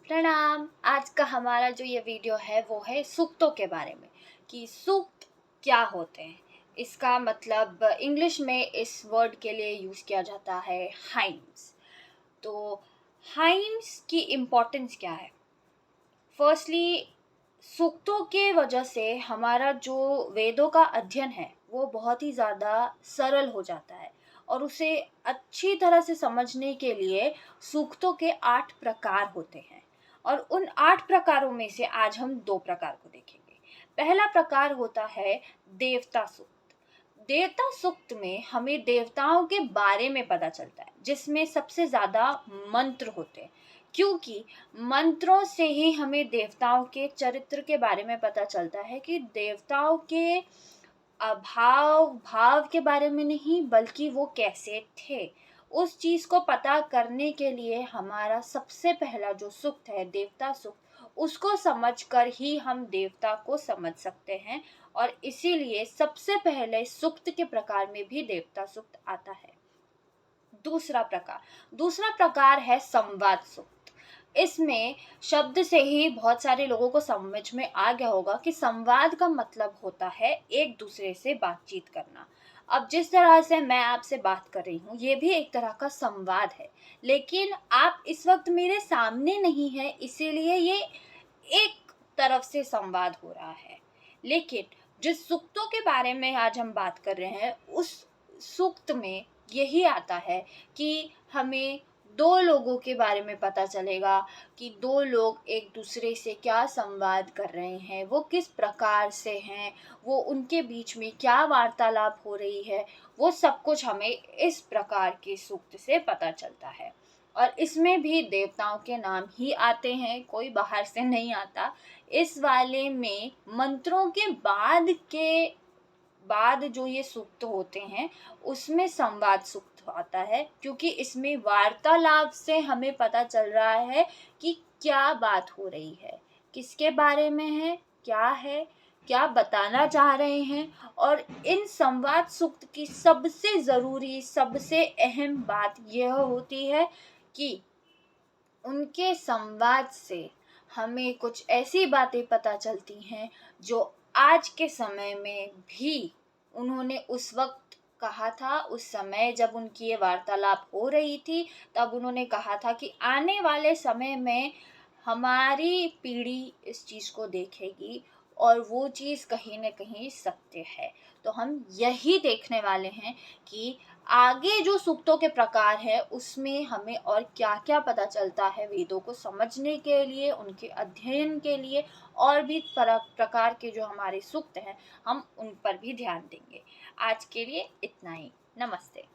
प्रणाम। आज का हमारा जो ये वीडियो है वो है सूक्तों के बारे में कि सूक्त क्या होते हैं। इसका मतलब इंग्लिश में इस वर्ड के लिए यूज़ किया जाता है हाइम्स। तो हाइम्स की इम्पोर्टेंस क्या है? फर्स्टली, सूक्तों के वजह से हमारा जो वेदों का अध्ययन है वो बहुत ही ज़्यादा सरल हो जाता है और उसे अच्छी तरह से समझने के लिए सूक्तों के 8 प्रकार होते हैं और उन 8 प्रकारों में से आज हम 2 प्रकार को देखेंगे। पहला प्रकार होता है देवता सूक्त। देवता सूक्त में हमें देवताओं के बारे में पता चलता है, जिसमें सबसे ज़्यादा मंत्र होते हैं, क्योंकि मंत्रों से ही हमें देवताओं के चरित्र के बारे में पता चलता है कि देवताओं के भाव के बारे में नहीं, बल्कि वो कैसे थे। उस चीज़ को पता करने के लिए हमारा सबसे पहला जो सूक्त है देवता सूक्त, उसको समझकर ही हम देवता को समझ सकते हैं और इसीलिए सबसे पहले सूक्त के प्रकार में भी देवता सूक्त आता है। दूसरा प्रकार है संवाद सूक्त। इसमें शब्द से ही बहुत सारे लोगों को समझ में आ गया होगा कि संवाद का मतलब होता है एक दूसरे से बातचीत करना। अब जिस तरह से मैं आपसे बात कर रही हूँ ये भी एक तरह का संवाद है, लेकिन आप इस वक्त मेरे सामने नहीं है, इसीलिए ये एक तरफ से संवाद हो रहा है। लेकिन जिस सूक्तों के बारे में आज हम बात कर रहे हैं उस सूक्त में यही आता है कि हमें दो लोगों के बारे में पता चलेगा कि दो लोग एक दूसरे से क्या संवाद कर रहे हैं, वो किस प्रकार से हैं, वो उनके बीच में क्या वार्तालाप हो रही है, वो सब कुछ हमें इस प्रकार के सूक्त से पता चलता है। और इसमें भी देवताओं के नाम ही आते हैं, कोई बाहर से नहीं आता। इस वाले में मंत्रों के बाद जो ये सूक्त होते हैं उसमें संवाद सूक्त आता है, क्योंकि इसमें वार्तालाप से हमें पता चल रहा है कि क्या बात हो रही है, किसके बारे में है, क्या बताना चाह रहे हैं। और इन संवाद सूक्त की सबसे ज़रूरी, सबसे अहम बात यह होती है कि उनके संवाद से हमें कुछ ऐसी बातें पता चलती हैं जो आज के समय में भी उन्होंने उस वक्त कहा था। उस समय जब उनकी ये वार्तालाप हो रही थी तब उन्होंने कहा था कि आने वाले समय में हमारी पीढ़ी इस चीज़ को देखेगी और वो चीज़ कहीं न कहीं सत्य है। तो हम यही देखने वाले हैं कि आगे जो सूक्तों के प्रकार है उसमें हमें और क्या-क्या पता चलता है वेदों को समझने के लिए, उनके अध्ययन के लिए, और भी प्रकार के जो हमारे सूक्त हैं हम उन पर भी ध्यान देंगे। आज के लिए इतना ही। नमस्ते।